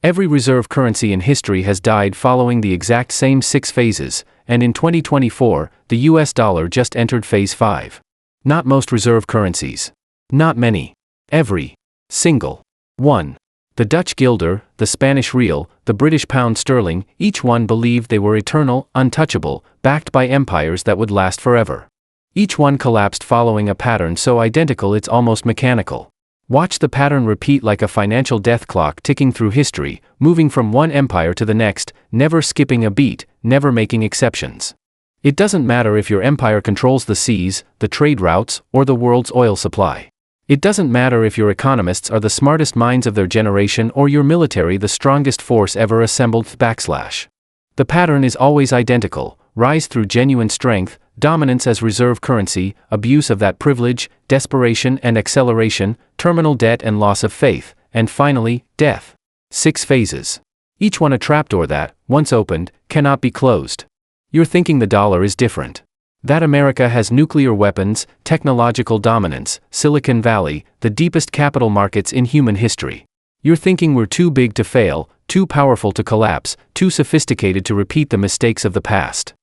Every reserve currency in history has died following the exact same 6 phases, and in 2024, the US dollar just entered phase 5. Not most reserve currencies. Not many. Every single one. The Dutch guilder, the Spanish real, the British pound sterling, each one believed they were eternal, untouchable, backed by empires that would last forever. Each one collapsed following a pattern so identical it's almost mechanical. Watch the pattern repeat like a financial death clock ticking through history, moving from one empire to the next, never skipping a beat, never making exceptions. It doesn't matter if your empire controls the seas, the trade routes, or the world's oil supply. It doesn't matter if your economists are the smartest minds of their generation or your military the strongest force ever assembled. The pattern is always identical: rise through genuine strength, dominance as reserve currency, abuse of that privilege, desperation and acceleration, terminal debt and loss of faith, and finally, death. 6 phases. Each one a trapdoor that, once opened, cannot be closed. You're thinking the dollar is different. That America has nuclear weapons, technological dominance, Silicon Valley, the deepest capital markets in human history. You're thinking we're too big to fail, too powerful to collapse, too sophisticated to repeat the mistakes of the past.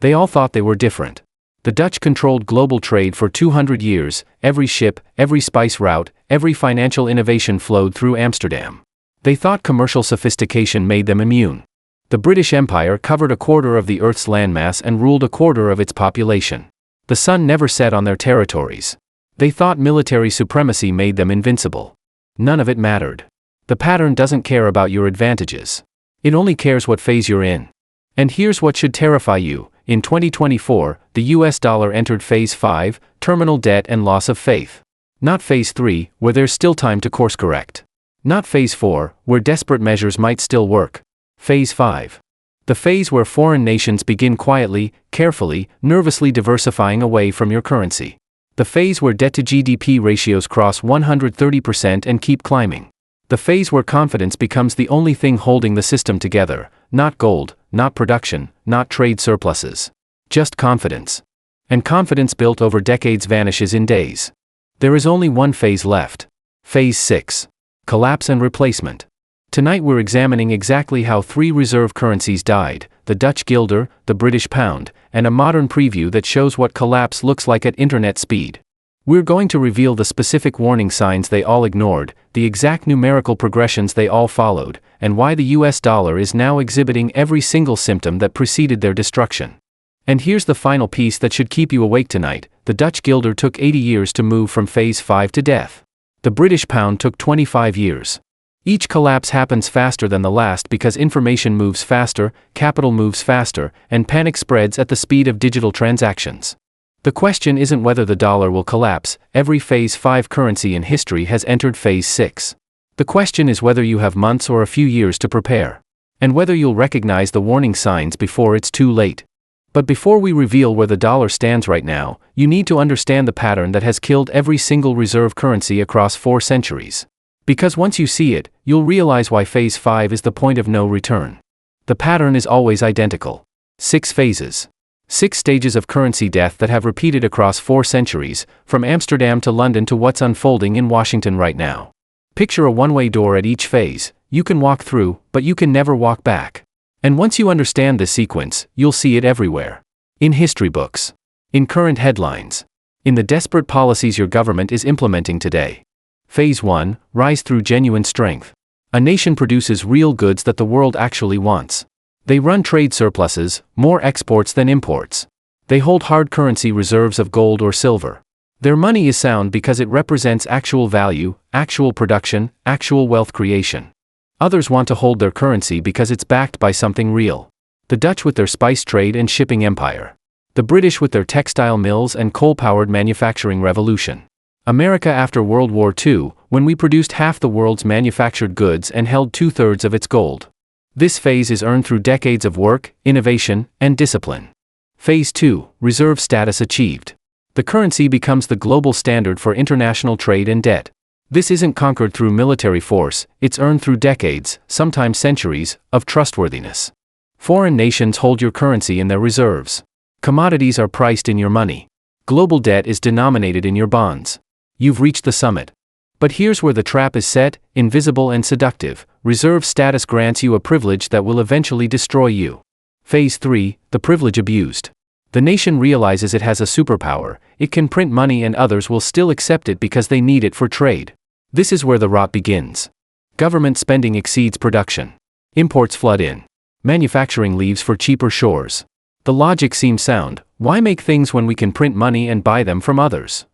They all thought they were different. The Dutch controlled global trade for 200 years, every ship, every spice route, every financial innovation flowed through Amsterdam. They thought commercial sophistication made them immune. The British Empire covered a quarter of the Earth's landmass and ruled a quarter of its population. The sun never set on their territories. They thought military supremacy made them invincible. None of it mattered. The pattern doesn't care about your advantages. It only cares what phase you're in. And here's what should terrify you. In 2024, the US dollar entered phase 5, terminal debt and loss of faith. Not phase 3, where there's still time to course correct. Not phase 4, where desperate measures might still work. Phase 5. The phase where foreign nations begin quietly, carefully, nervously diversifying away from your currency. The phase where debt to GDP ratios cross 130% and keep climbing. The phase where confidence becomes the only thing holding the system together, not gold, not production, not trade surpluses. Just confidence. And confidence built over decades vanishes in days. There is only one phase left. Phase 6. Collapse and replacement. Tonight we're examining exactly how 3 reserve currencies died, the Dutch guilder, the British pound, and a modern preview that shows what collapse looks like at internet speed. We're going to reveal the specific warning signs they all ignored, the exact numerical progressions they all followed, and why the US dollar is now exhibiting every single symptom that preceded their destruction. And here's the final piece that should keep you awake tonight: the Dutch guilder took 80 years to move from phase 5 to death. The British pound took 25 years. Each collapse happens faster than the last because information moves faster, capital moves faster, and panic spreads at the speed of digital transactions. The question isn't whether the dollar will collapse. Every phase 5 currency in history has entered phase 6. The question is whether you have months or a few years to prepare. And whether you'll recognize the warning signs before it's too late. But before we reveal where the dollar stands right now, you need to understand the pattern that has killed every single reserve currency across 4 centuries. Because once you see it, you'll realize why phase 5 is the point of no return. The pattern is always identical. 6 phases. 6 stages of currency death that have repeated across 4 centuries, from Amsterdam to London to what's unfolding in Washington right now. Picture a one-way door at each phase. You can walk through, but you can never walk back. And once you understand this sequence, you'll see it everywhere. In history books. In current headlines. In the desperate policies your government is implementing today. Phase 1, rise through genuine strength. A nation produces real goods that the world actually wants. They run trade surpluses, more exports than imports. They hold hard currency reserves of gold or silver. Their money is sound because it represents actual value, actual production, actual wealth creation. Others want to hold their currency because it's backed by something real. The Dutch with their spice trade and shipping empire. The British with their textile mills and coal-powered manufacturing revolution. America after World War II, when we produced half the world's manufactured goods and held 2/3 of its gold. This phase is earned through decades of work, innovation, and discipline. Phase 2, reserve status achieved. The currency becomes the global standard for international trade and debt. This isn't conquered through military force, it's earned through decades, sometimes centuries, of trustworthiness. Foreign nations hold your currency in their reserves. Commodities are priced in your money. Global debt is denominated in your bonds. You've reached the summit. But here's where the trap is set, invisible and seductive. reserve status grants you a privilege that will eventually destroy you. Phase 3, the privilege abused. The nation realizes it has a superpower, it can print money and others will still accept it because they need it for trade. This is where the rot begins. Government spending exceeds production. Imports flood in. Manufacturing leaves for cheaper shores. The logic seems sound: why make things when we can print money and buy them from others?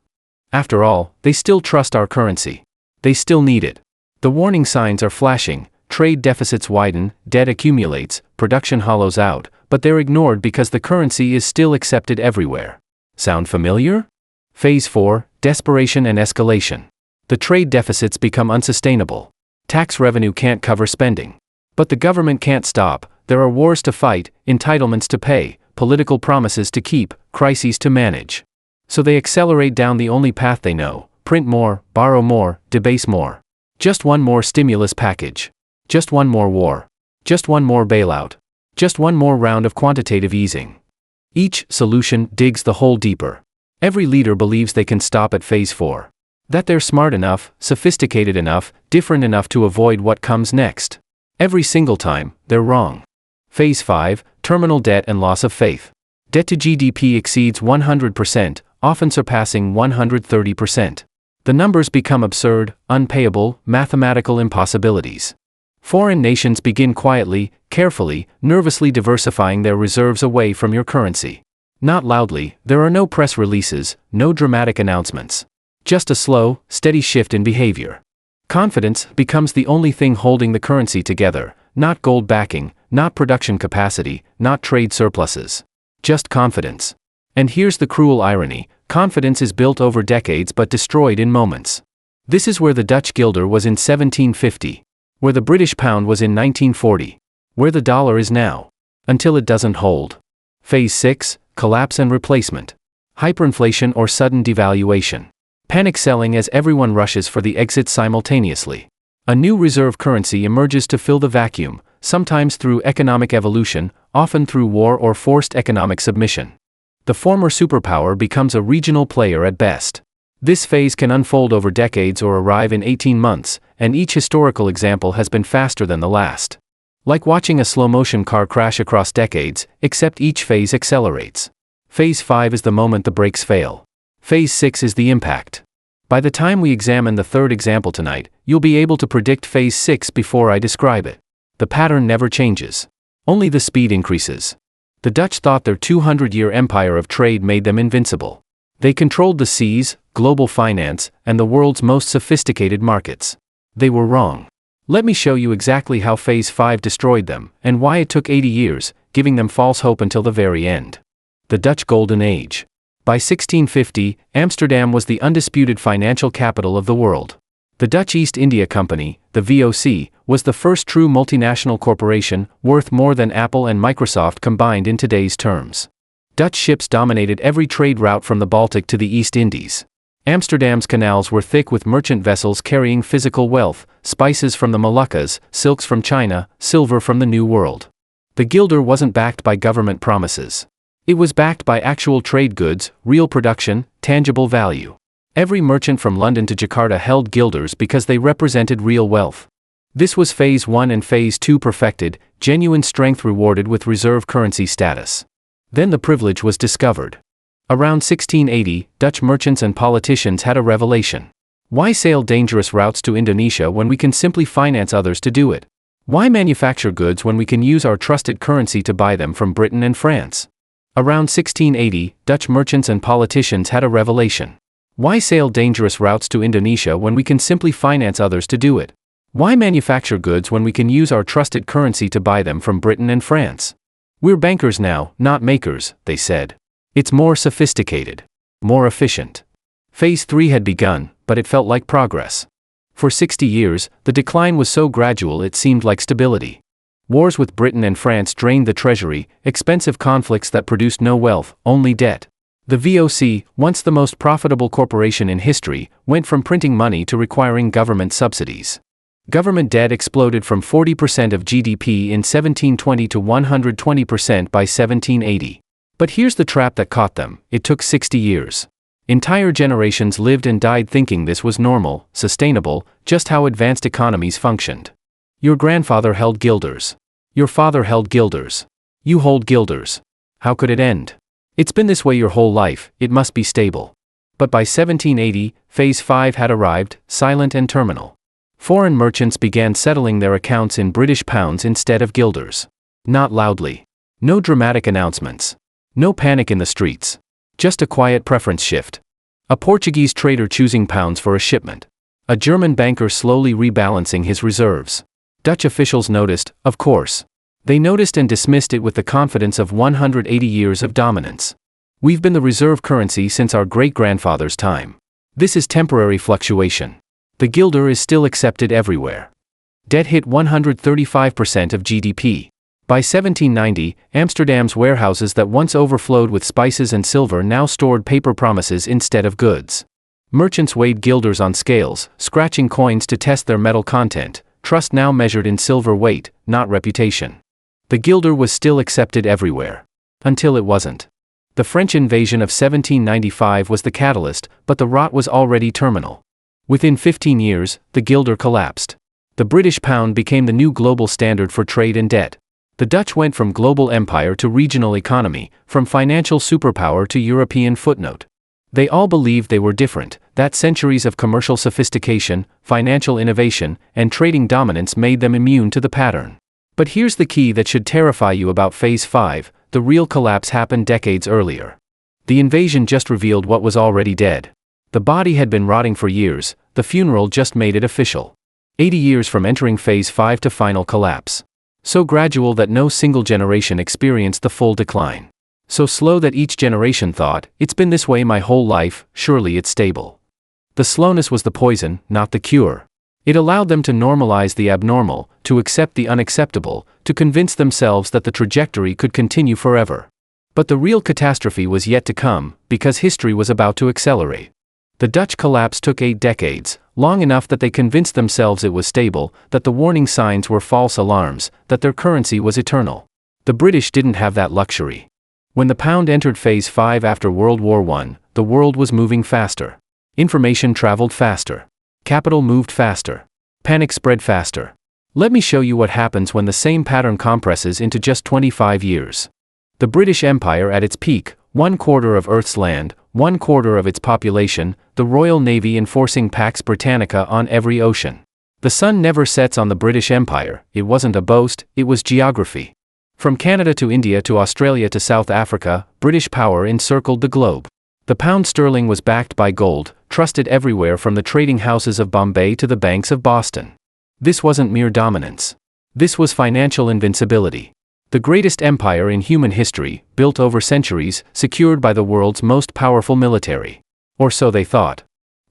After all, they still trust our currency. They still need it. The warning signs are flashing: trade deficits widen, debt accumulates, production hollows out, but they're ignored because the currency is still accepted everywhere. Sound familiar? Phase 4, desperation and escalation. The trade deficits become unsustainable. Tax revenue can't cover spending. But the government can't stop. There are wars to fight, entitlements to pay, political promises to keep, crises to manage. So they accelerate down the only path they know: print more, borrow more, debase more. Just one more stimulus package. Just one more war. Just one more bailout. Just one more round of quantitative easing. Each solution digs the hole deeper. Every leader believes they can stop at phase 4. That they're smart enough, sophisticated enough, different enough to avoid what comes next. Every single time, they're wrong. Phase 5, terminal debt and loss of faith. Debt to GDP exceeds 100%, often surpassing 130%. The numbers become absurd, unpayable, mathematical impossibilities. Foreign nations begin quietly, carefully, nervously diversifying their reserves away from your currency. Not loudly, there are no press releases, no dramatic announcements. Just a slow, steady shift in behavior. Confidence becomes the only thing holding the currency together, not gold backing, not production capacity, not trade surpluses. Just confidence. And here's the cruel irony: confidence is built over decades but destroyed in moments. This is where the Dutch guilder was in 1750. Where the British pound was in 1940. Where the dollar is now. Until it doesn't hold. Phase 6, collapse and replacement. Hyperinflation or sudden devaluation. Panic selling as everyone rushes for the exit simultaneously. A new reserve currency emerges to fill the vacuum, sometimes through economic evolution, often through war or forced economic submission. The former superpower becomes a regional player at best. This phase can unfold over decades or arrive in 18 months, and each historical example has been faster than the last. Like watching a slow-motion car crash across decades, except each phase accelerates. Phase 5 is the moment the brakes fail. Phase 6 is the impact. By the time we examine the third example tonight, you'll be able to predict Phase 6 before I describe it. The pattern never changes. Only the speed increases. The Dutch thought their 200-year empire of trade made them invincible. They controlled the seas, global finance, and the world's most sophisticated markets. They were wrong. Let me show you exactly how Phase 5 destroyed them, and why it took 80 years, giving them false hope until the very end. The Dutch Golden Age. By 1650, Amsterdam was the undisputed financial capital of the world. The Dutch East India Company, the VOC, was the first true multinational corporation, worth more than Apple and Microsoft combined in today's terms. Dutch ships dominated every trade route from the Baltic to the East Indies. Amsterdam's canals were thick with merchant vessels carrying physical wealth, spices from the Moluccas, silks from China, silver from the New World. The guilder wasn't backed by government promises. It was backed by actual trade goods, real production, tangible value. Every merchant from London to Jakarta held guilders because they represented real wealth. This was Phase 1 and Phase 2 perfected, genuine strength rewarded with reserve currency status. Then the privilege was discovered. Around 1680, Dutch merchants and politicians had a revelation. Why sail dangerous routes to Indonesia when we can simply finance others to do it? Why manufacture goods when we can use our trusted currency to buy them from Britain and France? Around 1680, Dutch merchants and politicians had a revelation. Why sail dangerous routes to Indonesia when we can simply finance others to do it? Why manufacture goods when we can use our trusted currency to buy them from Britain and France? We're bankers now, not makers, they said. It's more sophisticated. More efficient. Phase 3 had begun, but it felt like progress. For 60 years, the decline was so gradual it seemed like stability. Wars with Britain and France drained the treasury, expensive conflicts that produced no wealth, only debt. The VOC, once the most profitable corporation in history, went from printing money to requiring government subsidies. Government debt exploded from 40% of GDP in 1720 to 120% by 1780. But here's the trap that caught them: it took 60 years. Entire generations lived and died thinking this was normal, sustainable, just how advanced economies functioned. Your grandfather held guilders. Your father held guilders. You hold guilders. How could it end? It's been this way your whole life, it must be stable. But by 1780, Phase 5 had arrived, silent and terminal. Foreign merchants began settling their accounts in British pounds instead of guilders. Not loudly. No dramatic announcements. No panic in the streets. Just a quiet preference shift. A Portuguese trader choosing pounds for a shipment. A German banker slowly rebalancing his reserves. Dutch officials noticed, of course. They noticed and dismissed it with the confidence of 180 years of dominance. We've been the reserve currency since our great-grandfather's time. This is temporary fluctuation. The guilder is still accepted everywhere. Debt hit 135% of GDP. By 1790, Amsterdam's warehouses that once overflowed with spices and silver now stored paper promises instead of goods. Merchants weighed guilders on scales, scratching coins to test their metal content, trust now measured in silver weight, not reputation. The guilder was still accepted everywhere. Until it wasn't. The French invasion of 1795 was the catalyst, but the rot was already terminal. Within 15 years, the guilder collapsed. The British pound became the new global standard for trade and debt. The Dutch went from global empire to regional economy, from financial superpower to European footnote. They all believed they were different, that centuries of commercial sophistication, financial innovation, and trading dominance made them immune to the pattern. But here's the key that should terrify you about Phase 5, the real collapse happened decades earlier. The invasion just revealed what was already dead. The body had been rotting for years, the funeral just made it official. 80 years from entering Phase 5 to final collapse. So gradual that no single generation experienced the full decline. So slow that each generation thought, it's been this way my whole life, surely it's stable. The slowness was the poison, not the cure. It allowed them to normalize the abnormal, to accept the unacceptable, to convince themselves that the trajectory could continue forever. But the real catastrophe was yet to come, because history was about to accelerate. The Dutch collapse took 8 decades, long enough that they convinced themselves it was stable, that the warning signs were false alarms, that their currency was eternal. The British didn't have that luxury. When the pound entered Phase 5 after World War I, the world was moving faster. Information traveled faster. Capital moved faster. Panic spread faster. Let me show you what happens when the same pattern compresses into just 25 years. The British Empire at its peak, 1/4 of Earth's land, 1/4 of its population, the Royal Navy enforcing Pax Britannica on every ocean. The sun never sets on the British Empire, it wasn't a boast, it was geography. From Canada to India to Australia to South Africa, British power encircled the globe. The pound sterling was backed by gold, trusted everywhere from the trading houses of Bombay to the banks of Boston. This wasn't mere dominance. This was financial invincibility. The greatest empire in human history, built over centuries, secured by the world's most powerful military. Or so they thought.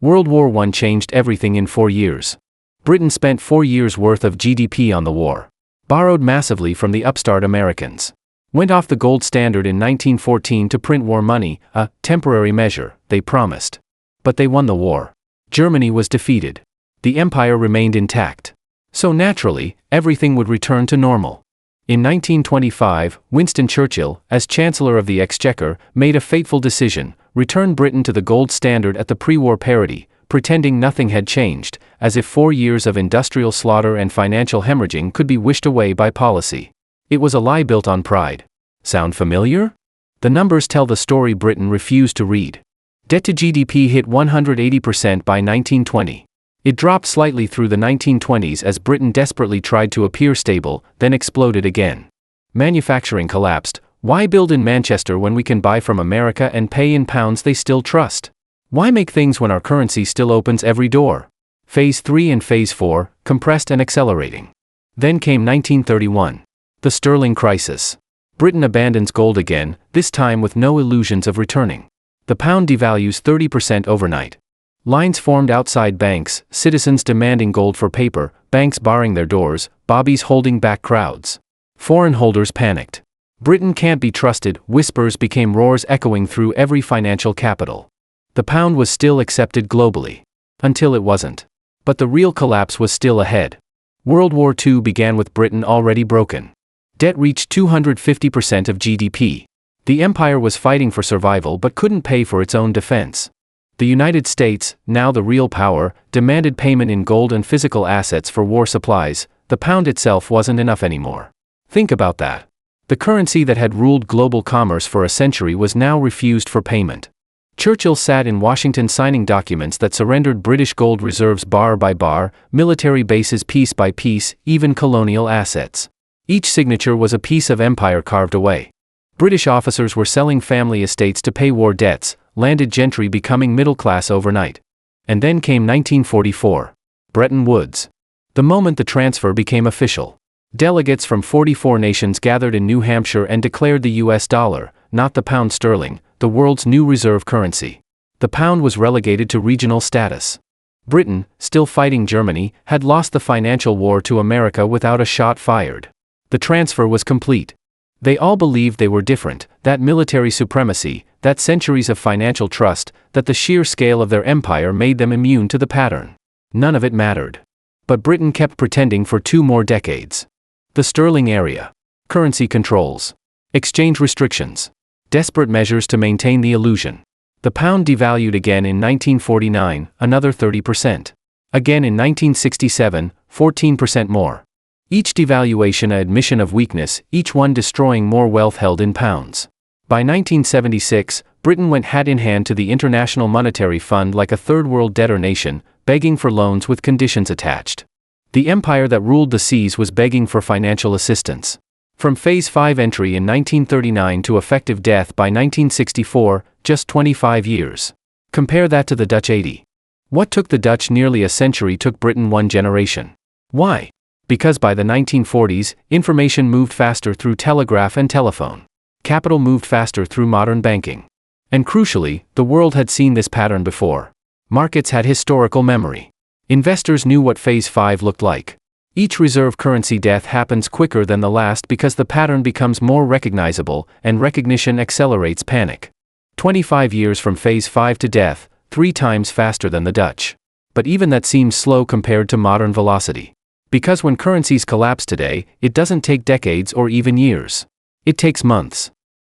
World War I changed everything in 4 years. Britain spent 4 years' worth of GDP on the war. Borrowed massively from the upstart Americans. Went off the gold standard in 1914 to print war money, a temporary measure, they promised. But they won the war. Germany was defeated. The empire remained intact. So naturally, everything would return to normal. In 1925, Winston Churchill, as Chancellor of the Exchequer, made a fateful decision, return Britain to the gold standard at the pre-war parity, pretending nothing had changed, as if 4 years of industrial slaughter and financial hemorrhaging could be wished away by policy. It was a lie built on pride. Sound familiar? The numbers tell the story Britain refused to read. Debt to GDP hit 180% by 1920. It dropped slightly through the 1920s as Britain desperately tried to appear stable, then exploded again. Manufacturing collapsed. Why build in Manchester when we can buy from America and pay in pounds they still trust? Why make things when our currency still opens every door? Phase 3 and Phase 4, compressed and accelerating. Then came 1931. The sterling crisis. Britain abandons gold again, this time with no illusions of returning. The pound devalues 30% overnight. Lines formed outside banks, citizens demanding gold for paper, banks barring their doors, bobbies holding back crowds. Foreign holders panicked. Britain can't be trusted, whispers became roars echoing through every financial capital. The pound was still accepted globally. Until it wasn't. But the real collapse was still ahead. World War II began with Britain already broken. Debt reached 250% of GDP. The empire was fighting for survival but couldn't pay for its own defense. The United States, now the real power, demanded payment in gold and physical assets for war supplies. the pound itself wasn't enough anymore. Think about that. The currency that had ruled global commerce for a century was now refused for payment. Churchill sat in Washington signing documents that surrendered British gold reserves bar by bar, military bases piece by piece, even colonial assets. Each signature was a piece of empire carved away. British officers were selling family estates to pay war debts, landed gentry becoming middle class overnight. And then came 1944. Bretton Woods. The moment the transfer became official. Delegates from 44 nations gathered in New Hampshire and declared the US dollar, not the pound sterling, the world's new reserve currency. The pound was relegated to regional status. Britain, still fighting Germany, had lost the financial war to America without a shot fired. The transfer was complete. They all believed they were different, that military supremacy, that centuries of financial trust, that the sheer scale of their empire made them immune to the pattern. None of it mattered. But Britain kept pretending for 2 more decades. The sterling area. Currency controls. Exchange restrictions. Desperate measures to maintain the illusion. The pound devalued again in 1949, another 30%. Again in 1967, 14% more. Each devaluation an admission of weakness, each one destroying more wealth held in pounds. By 1976, Britain went hat in hand to the International Monetary Fund like a third-world debtor nation, begging for loans with conditions attached. The empire that ruled the seas was begging for financial assistance. From Phase 5 entry in 1939 to effective death by 1964, just 25 years. Compare that to the Dutch 80. What took the Dutch nearly a century took Britain 1 generation. Why? Because by the 1940s, information moved faster through telegraph and telephone. Capital moved faster through modern banking. And crucially, the world had seen this pattern before. Markets had historical memory. Investors knew what Phase 5 looked like. Each reserve currency death happens quicker than the last because the pattern becomes more recognizable, and recognition accelerates panic. 25 years from Phase 5 to death, 3 times faster than the Dutch. But even that seems slow compared to modern velocity. Because when currencies collapse today, it doesn't take decades or even years. It takes months.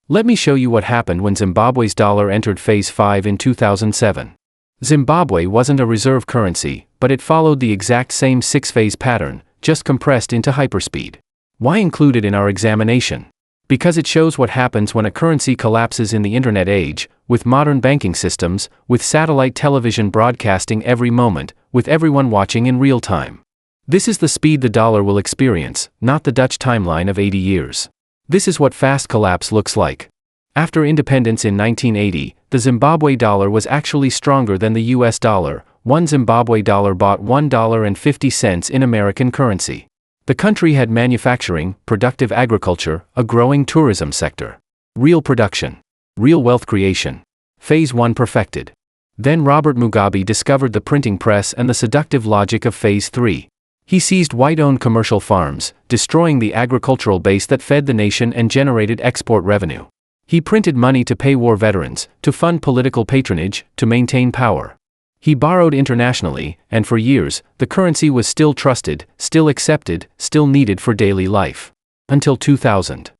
Let me show you what happened when Zimbabwe's dollar entered Phase 5 in 2007. Zimbabwe wasn't a reserve currency, but it followed the exact same 6-phase pattern, just compressed into hyperspeed. Why include it in our examination? Because it shows what happens when a currency collapses in the internet age, with modern banking systems, with satellite television broadcasting every moment, with everyone watching in real time. This is the speed the dollar will experience, not the Dutch timeline of 80 years. This is what fast collapse looks like. After independence in 1980, the Zimbabwe dollar was actually stronger than the US dollar. One Zimbabwe dollar bought $1.50 in American currency. The country had manufacturing, productive agriculture, a growing tourism sector. Real production. Real wealth creation. Phase 1 perfected. Then Robert Mugabe discovered the printing press and the seductive logic of Phase 3. He seized white-owned commercial farms, destroying the agricultural base that fed the nation and generated export revenue. He printed money to pay war veterans, to fund political patronage, to maintain power. He borrowed internationally, and for years, the currency was still trusted, still accepted, still needed for daily life. Until 2000.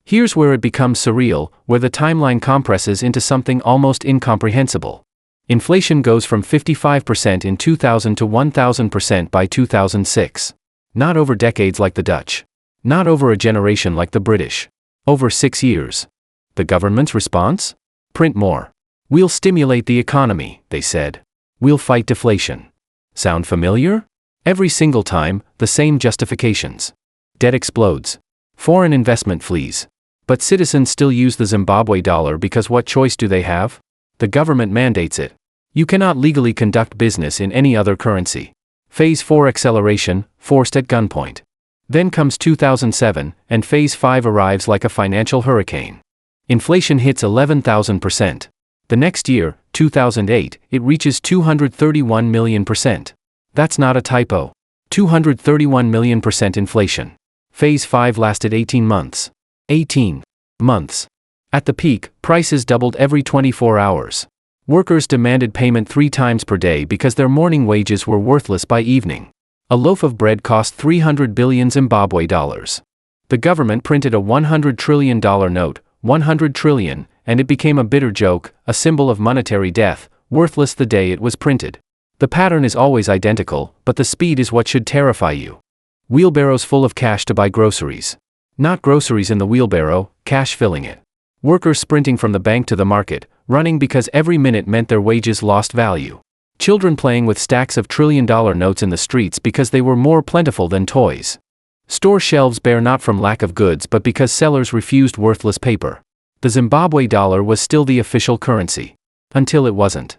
Here's where it becomes surreal, where the timeline compresses into something almost incomprehensible. Inflation goes from 55% in 2000 to 1000% by 2006. Not over decades like the Dutch. Not over a generation like the British. Over 6 years. The government's response? Print more. We'll stimulate the economy, they said. We'll fight deflation. Sound familiar? Every single time, the same justifications. Debt explodes. Foreign investment flees. But citizens still use the Zimbabwe dollar because what choice do they have? The government mandates it. You cannot legally conduct business in any other currency. Phase 4 acceleration, forced at gunpoint. Then comes 2007, and Phase 5 arrives like a financial hurricane. Inflation hits 11,000%. The next year, 2008, it reaches 231 million%. That's not a typo. 231 million% inflation. Phase 5 lasted 18 months. 18 months. At the peak, prices doubled every 24 hours. Workers demanded payment 3 times per day because their morning wages were worthless by evening. A loaf of bread cost 300 billion Zimbabwe dollars. The government printed a $100 trillion note, 100 trillion, and it became a bitter joke, a symbol of monetary death, worthless the day it was printed. The pattern is always identical, but the speed is what should terrify you. Wheelbarrows full of cash to buy groceries. Not groceries in the wheelbarrow, cash filling it. Workers sprinting from the bank to the market, running because every minute meant their wages lost value. Children playing with stacks of trillion-dollar notes in the streets because they were more plentiful than toys. Store shelves bare not from lack of goods but because sellers refused worthless paper. The Zimbabwe dollar was still the official currency. Until it wasn't.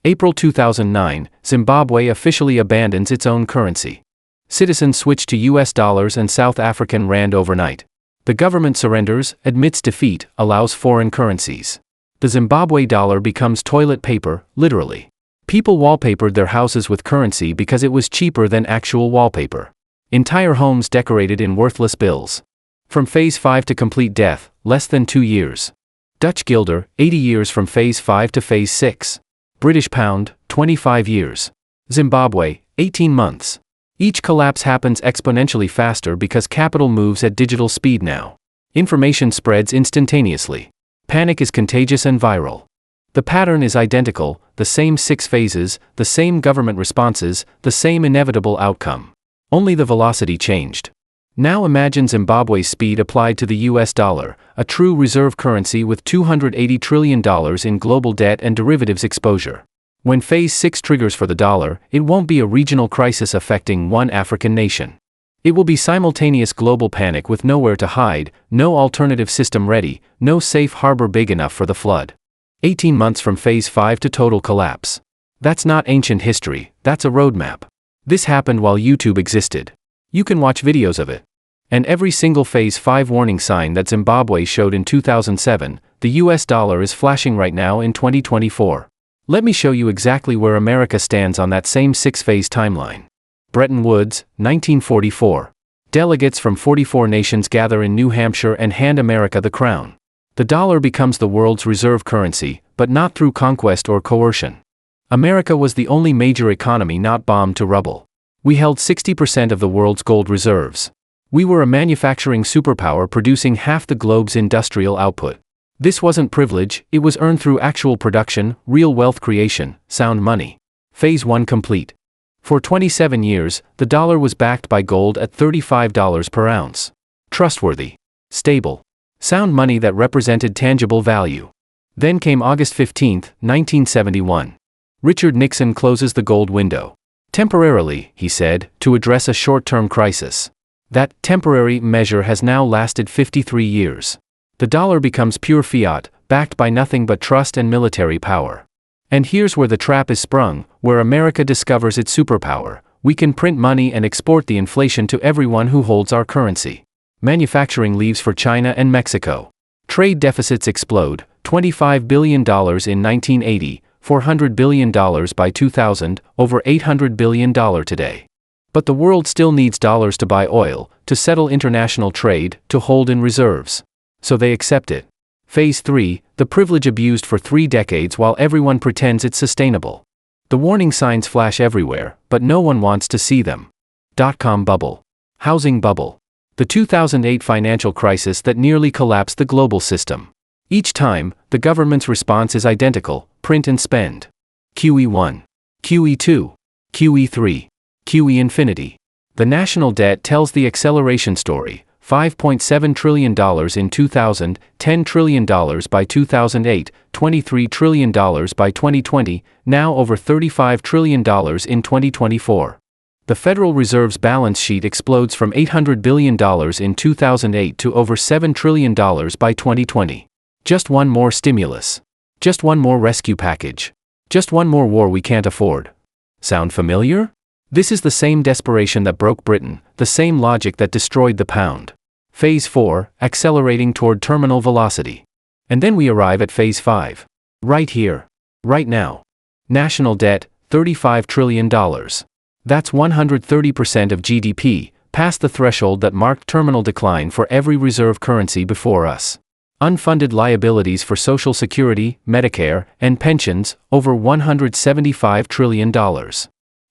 April 2009, Zimbabwe officially abandons its own currency. Citizens switch to US dollars and South African rand overnight. The government surrenders, admits defeat, allows foreign currencies. The Zimbabwe dollar becomes toilet paper, literally. People wallpapered their houses with currency because it was cheaper than actual wallpaper. Entire homes decorated in worthless bills. From Phase 5 to complete death, less than 2 years. Dutch guilder, 80 years from Phase 5 to Phase 6. British pound, 25 years. Zimbabwe, 18 months. Each collapse happens exponentially faster because capital moves at digital speed now. Information spreads instantaneously. Panic is contagious and viral. The pattern is identical, the same 6 phases, the same government responses, the same inevitable outcome. Only the velocity changed. Now imagine Zimbabwe's speed applied to the US dollar, a true reserve currency with $280 trillion in global debt and derivatives exposure. When Phase 6 triggers for the dollar, it won't be a regional crisis affecting one African nation. It will be simultaneous global panic with nowhere to hide, no alternative system ready, no safe harbor big enough for the flood. 18 months from Phase 5 to total collapse. That's not ancient history, that's a roadmap. This happened while YouTube existed. You can watch videos of it. And every single Phase 5 warning sign that Zimbabwe showed in 2007, the US dollar is flashing right now in 2024. Let me show you exactly where America stands on that same 6-phase timeline. Bretton Woods, 1944. Delegates from 44 nations gather in New Hampshire and hand America the crown. The dollar becomes the world's reserve currency, but not through conquest or coercion. America was the only major economy not bombed to rubble. We held 60% of the world's gold reserves. We were a manufacturing superpower producing half the globe's industrial output. This wasn't privilege, it was earned through actual production, real wealth creation, sound money. Phase 1 complete. For 27 years, the dollar was backed by gold at $35 per ounce. Trustworthy. Stable. Sound money that represented tangible value. Then came August 15, 1971. Richard Nixon closes the gold window. Temporarily, he said, to address a short-term crisis. That temporary measure has now lasted 53 years. The dollar becomes pure fiat, backed by nothing but trust and military power. And here's where the trap is sprung, where America discovers its superpower. We can print money and export the inflation to everyone who holds our currency. Manufacturing leaves for China and Mexico. Trade deficits explode, $25 billion in 1980, $400 billion by 2000, over $800 billion today. But the world still needs dollars to buy oil, to settle international trade, to hold in reserves. So they accept it. Phase 3, the privilege abused for 3 decades while everyone pretends it's sustainable. The warning signs flash everywhere, but no one wants to see them. Dot-com bubble. Housing bubble. The 2008 financial crisis that nearly collapsed the global system. Each time, the government's response is identical: print and spend. QE1. QE2. QE3. QE infinity. The national debt tells the acceleration story. $5.7 trillion in 2000, $10 trillion by 2008, $23 trillion by 2020, now over $35 trillion in 2024. The Federal Reserve's balance sheet explodes from $800 billion in 2008 to over $7 trillion by 2020. Just one more stimulus. Just one more rescue package. Just one more war we can't afford. Sound familiar? This is the same desperation that broke Britain, the same logic that destroyed the pound. Phase 4, accelerating toward terminal velocity. And then we arrive at Phase 5. Right here. Right now. National debt, $35 trillion. That's 130% of GDP, past the threshold that marked terminal decline for every reserve currency before us. Unfunded liabilities for Social Security, Medicare, and pensions, over $175 trillion.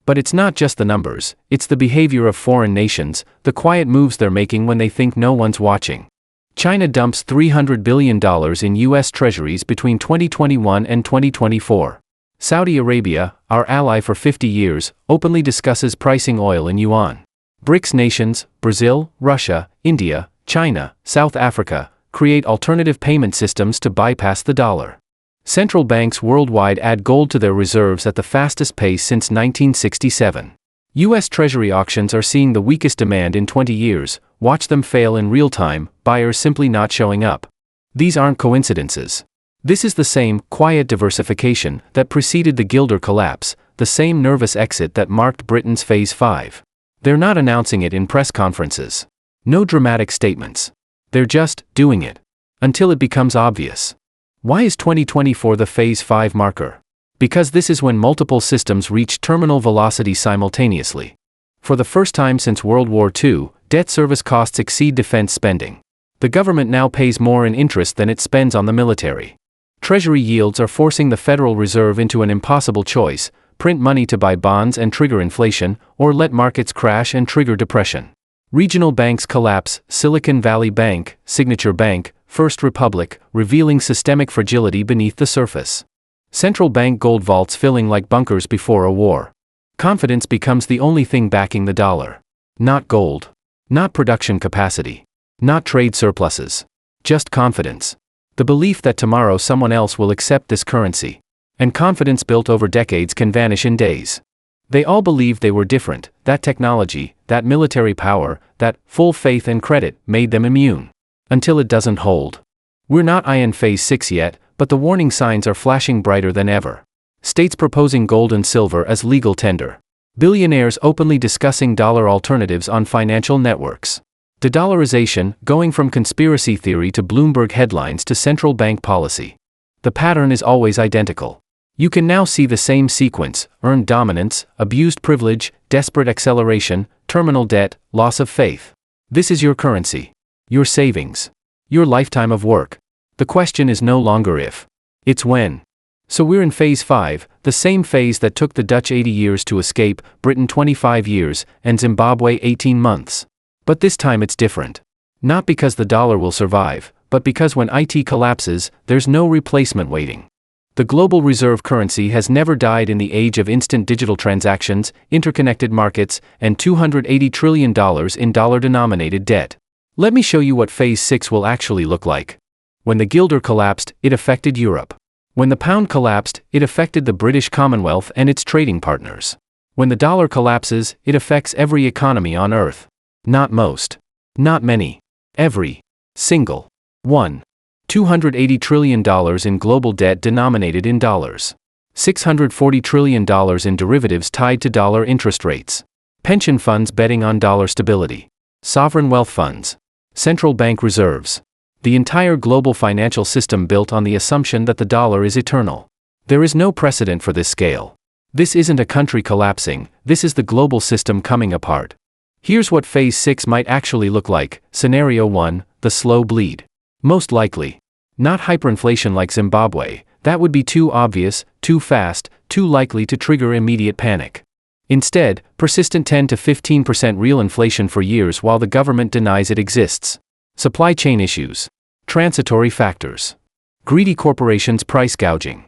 But it's not just the numbers, it's the behavior of foreign nations, the quiet moves they're making when they think no one's watching. China dumps $300 billion in U.S. treasuries between 2021 and 2024. Saudi Arabia, our ally for 50 years, openly discusses pricing oil in yuan. BRICS nations, Brazil, Russia, India, China, South Africa, create alternative payment systems to bypass the dollar. Central banks worldwide add gold to their reserves at the fastest pace since 1967. U.S. Treasury auctions are seeing the weakest demand in 20 years, watch them fail in real time, buyers simply not showing up. These aren't coincidences. This is the same, quiet diversification that preceded the Guilder collapse, the same nervous exit that marked Britain's Phase 5. They're not announcing it in press conferences. No dramatic statements. They're just doing it. Until it becomes obvious. Why is 2024 the Phase 5 marker? Because this is when multiple systems reach terminal velocity simultaneously. For the first time since World War II, debt service costs exceed defense spending. The government now pays more in interest than it spends on the military. Treasury yields are forcing the Federal Reserve into an impossible choice: print money to buy bonds and trigger inflation, or let markets crash and trigger depression. Regional banks collapse: Silicon Valley Bank, Signature Bank, First Republic, revealing systemic fragility beneath the surface. Central bank gold vaults filling like bunkers before a war. Confidence becomes the only thing backing the dollar. Not gold. Not production capacity. Not trade surpluses. Just confidence. The belief that tomorrow someone else will accept this currency. And confidence built over decades can vanish in days. They all believed they were different, that technology, that military power, that full faith and credit made them immune. Until it doesn't hold. We're not in Phase 6 yet, but the warning signs are flashing brighter than ever. States proposing gold and silver as legal tender. Billionaires openly discussing dollar alternatives on financial networks. De-dollarization, going from conspiracy theory to Bloomberg headlines to central bank policy. The pattern is always identical. You can now see the same sequence: earned dominance, abused privilege, desperate acceleration, terminal debt, loss of faith. This is your currency. Your savings. Your lifetime of work. The question is no longer if. It's when. So we're in Phase 5, the same phase that took the Dutch 80 years to escape, Britain 25 years, and Zimbabwe 18 months. But this time it's different. Not because the dollar will survive, but because when IT collapses, there's no replacement waiting. The global reserve currency has never died in the age of instant digital transactions, interconnected markets, and $280 trillion in dollar-denominated debt. Let me show you what Phase 6 will actually look like. When the Guilder collapsed, it affected Europe. When the pound collapsed, it affected the British Commonwealth and its trading partners. When the dollar collapses, it affects every economy on Earth. Not most. Not many. Every. Single. One. $280 trillion in global debt denominated in dollars. $640 trillion in derivatives tied to dollar interest rates. Pension funds betting on dollar stability. Sovereign wealth funds. Central bank reserves. The entire global financial system built on the assumption that the dollar is eternal. There is no precedent for this scale. This isn't a country collapsing, this is the global system coming apart. Here's what Phase 6 might actually look like. Scenario 1, the slow bleed. Most likely. Not hyperinflation like Zimbabwe, that would be too obvious, too fast, too likely to trigger immediate panic. Instead, persistent 10 to 15% real inflation for years while the government denies it exists. Supply chain issues. Transitory factors. Greedy corporations price gouging.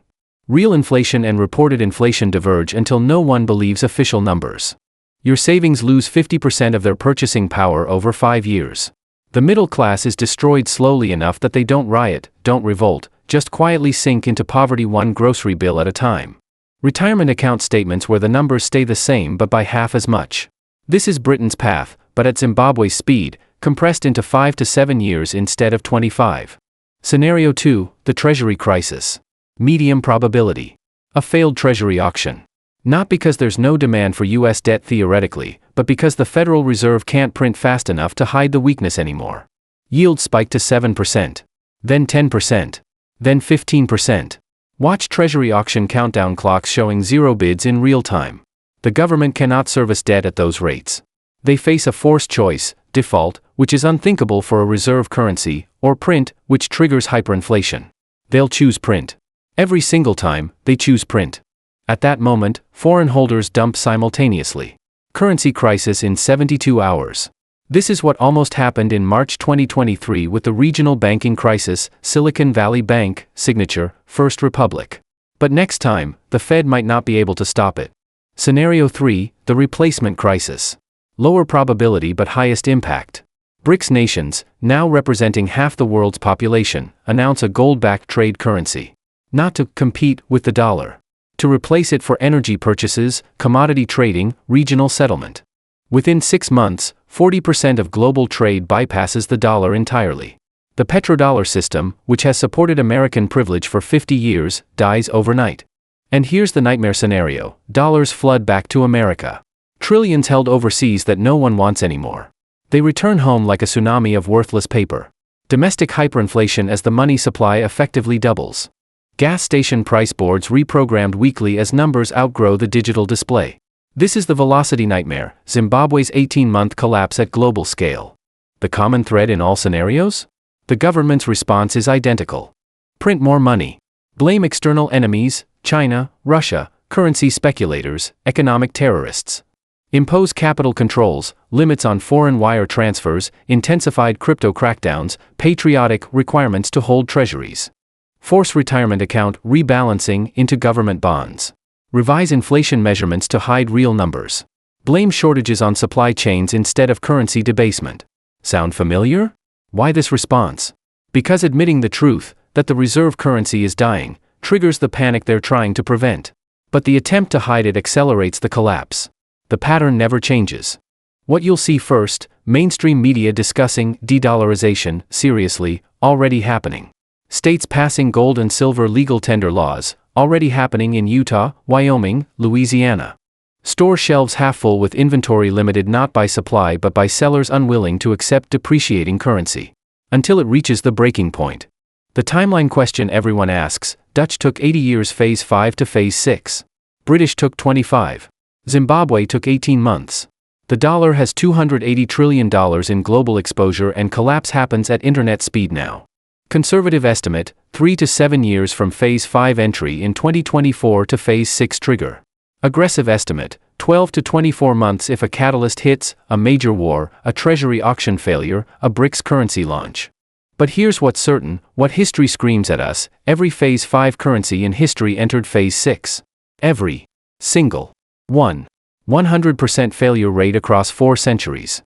Real inflation and reported inflation diverge until no one believes official numbers. Your savings lose 50% of their purchasing power over 5 years. The middle class is destroyed slowly enough that they don't riot, don't revolt, just quietly sink into poverty one grocery bill at a time. Retirement account statements where the numbers stay the same but by half as much. This is Britain's path, but at Zimbabwe's speed, compressed into 5 to 7 years instead of 25. Scenario 2, the Treasury crisis. Medium probability. A failed Treasury auction. Not because there's no demand for U.S. debt theoretically, but because the Federal Reserve can't print fast enough to hide the weakness anymore. Yields spike to 7%. Then 10%. Then 15%. Watch Treasury auction countdown clocks showing zero bids in real time. The government cannot service debt at those rates. They face a forced choice: default, which is unthinkable for a reserve currency, or print, which triggers hyperinflation. They'll choose print. Every single time, they choose print. At that moment, foreign holders dump simultaneously. Currency crisis in 72 hours. This is what almost happened in March 2023 with the regional banking crisis, Silicon Valley Bank, Signature, First Republic. But next time, the Fed might not be able to stop it. Scenario 3, the replacement crisis. Lower probability but highest impact. BRICS nations, now representing half the world's population, announce a gold-backed trade currency. Not to compete with the dollar. To replace it for energy purchases, commodity trading, regional settlement. Within 6 months, 40% of global trade bypasses the dollar entirely. The petrodollar system, which has supported American privilege for 50 years, dies overnight. And here's the nightmare scenario: dollars flood back to America. Trillions held overseas that no one wants anymore. They return home like a tsunami of worthless paper. Domestic hyperinflation as the money supply effectively doubles. Gas station price boards reprogrammed weekly as numbers outgrow the digital display. This is the velocity nightmare, Zimbabwe's 18-month collapse at global scale. The common thread in all scenarios? The government's response is identical. Print more money. Blame external enemies, China, Russia, currency speculators, economic terrorists. Impose capital controls, limits on foreign wire transfers, intensified crypto crackdowns, patriotic requirements to hold treasuries. Force retirement account rebalancing into government bonds. Revise inflation measurements to hide real numbers. Blame shortages on supply chains instead of currency debasement. Sound familiar? Why this response? Because admitting the truth, that the reserve currency is dying, triggers the panic they're trying to prevent. But the attempt to hide it accelerates the collapse. The pattern never changes. What you'll see first, mainstream media discussing de-dollarization seriously, already happening. States passing gold and silver legal tender laws, already happening in Utah, Wyoming, Louisiana. Store shelves half full with inventory limited not by supply but by sellers unwilling to accept depreciating currency. Until it reaches the breaking point. The timeline question everyone asks: Dutch took 80 years phase 5 to phase 6. British took 25. Zimbabwe took 18 months. The dollar has $280 trillion in global exposure and collapse happens at internet speed now. Conservative estimate, 3 to 7 years from phase 5 entry in 2024 to phase 6 trigger. Aggressive estimate, 12 to 24 months if a catalyst hits, a major war, a treasury auction failure, a BRICS currency launch. But here's what's certain, what history screams at us: every phase 5 currency in history entered phase 6. Every single one. 100% failure rate across 4 centuries.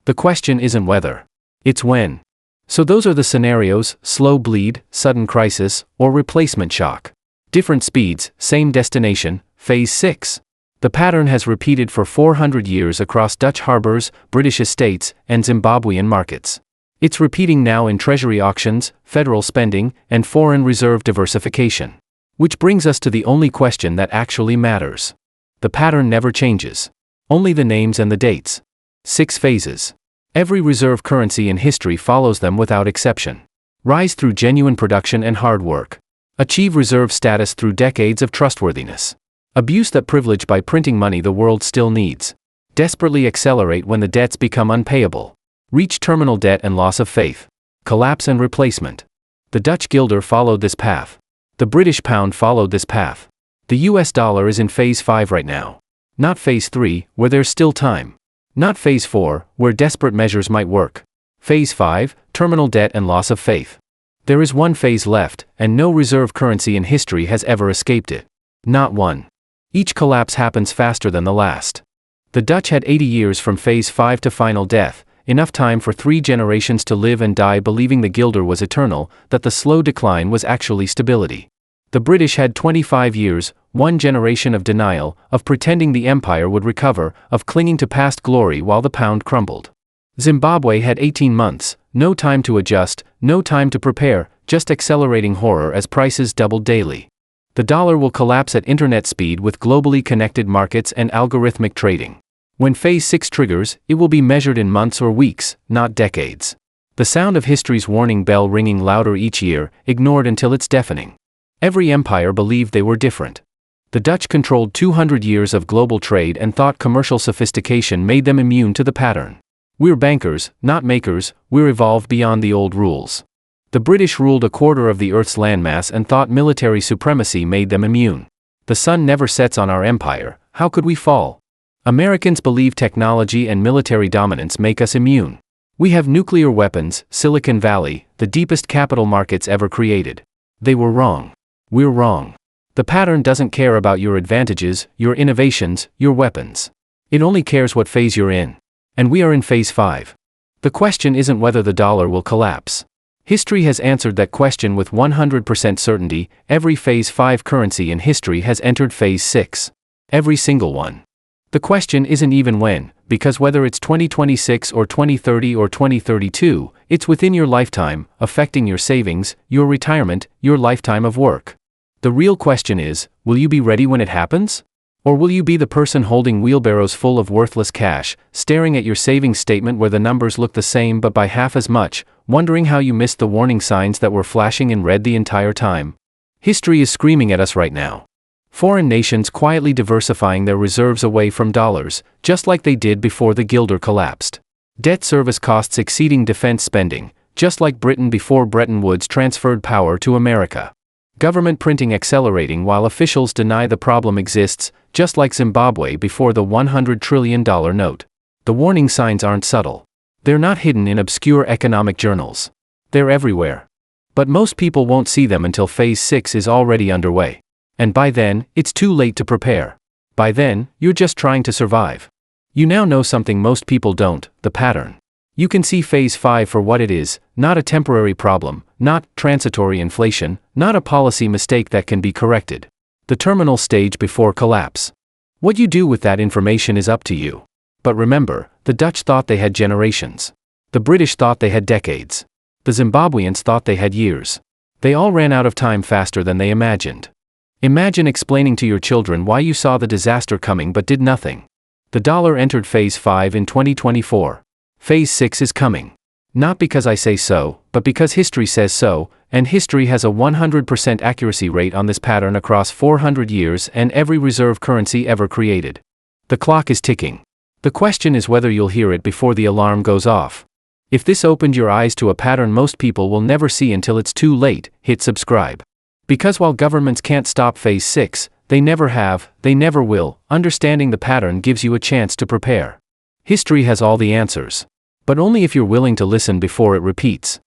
The question isn't whether, it's when. So those are the scenarios: slow bleed, sudden crisis, or replacement shock. Different speeds, same destination, phase 6. The pattern has repeated for 400 years across Dutch harbors, British estates, and Zimbabwean markets. It's repeating now in treasury auctions, federal spending, and foreign reserve diversification. Which brings us to the only question that actually matters. The pattern never changes. Only the names and the dates. 6 phases. Every reserve currency in history follows them without exception. Rise through genuine production and hard work. Achieve reserve status through decades of trustworthiness. Abuse that privilege by printing money the world still needs. Desperately accelerate when the debts become unpayable. Reach terminal debt and loss of faith. Collapse and replacement. The Dutch guilder followed this path. The British pound followed this path. The US dollar is in phase 5 right now. Not phase 3, where there's still time. Not phase 4, where desperate measures might work. Phase 5, terminal debt and loss of faith. There is one phase left, and no reserve currency in history has ever escaped it. Not one. Each collapse happens faster than the last. The Dutch had 80 years from phase 5 to final death, enough time for 3 generations to live and die believing the guilder was eternal, that the slow decline was actually stability. The British had 25 years, 1 generation of denial, of pretending the empire would recover, of clinging to past glory while the pound crumbled. Zimbabwe had 18 months, no time to adjust, no time to prepare, just accelerating horror as prices doubled daily. The dollar will collapse at internet speed with globally connected markets and algorithmic trading. When phase 6 triggers, it will be measured in months or weeks, not decades. The sound of history's warning bell ringing louder each year, ignored until it's deafening. Every empire believed they were different. The Dutch controlled 200 years of global trade and thought commercial sophistication made them immune to the pattern. We're bankers, not makers, we're evolved beyond the old rules. The British ruled a quarter of the Earth's landmass and thought military supremacy made them immune. The sun never sets on our empire, how could we fall? Americans believe technology and military dominance make us immune. We have nuclear weapons, Silicon Valley, the deepest capital markets ever created. They were wrong. We're wrong. The pattern doesn't care about your advantages, your innovations, your weapons. It only cares what phase you're in. And we are in phase 5. The question isn't whether the dollar will collapse. History has answered that question with 100% certainty. Every phase 5 currency in history has entered phase 6. Every single one. The question isn't even when, because whether it's 2026 or 2030 or 2032, it's within your lifetime, affecting your savings, your retirement, your lifetime of work. The real question is, will you be ready when it happens? Or will you be the person holding wheelbarrows full of worthless cash, staring at your savings statement where the numbers look the same but by half as much, wondering how you missed the warning signs that were flashing in red the entire time? History is screaming at us right now. Foreign nations quietly diversifying their reserves away from dollars, just like they did before the guilder collapsed. Debt service costs exceeding defense spending, just like Britain before Bretton Woods transferred power to America. Government printing accelerating while officials deny the problem exists, just like Zimbabwe before the $100 trillion note. The warning signs aren't subtle. They're not hidden in obscure economic journals. They're everywhere. But most people won't see them until phase 6 is already underway. And by then, it's too late to prepare. By then, you're just trying to survive. You now know something most people don't, the pattern. You can see phase 5 for what it is, not a temporary problem, not transitory inflation, not a policy mistake that can be corrected. The terminal stage before collapse. What you do with that information is up to you. But remember, the Dutch thought they had generations. The British thought they had decades. The Zimbabweans thought they had years. They all ran out of time faster than they imagined. Imagine explaining to your children why you saw the disaster coming but did nothing. The dollar entered phase 5 in 2024. Phase 6 is coming. Not because I say so, but because history says so, and history has a 100% accuracy rate on this pattern across 400 years and every reserve currency ever created. The clock is ticking. The question is whether you'll hear it before the alarm goes off. If this opened your eyes to a pattern most people will never see until it's too late, hit subscribe. Because while governments can't stop phase 6, they never have, they never will, understanding the pattern gives you a chance to prepare. History has all the answers. But only if you're willing to listen before it repeats.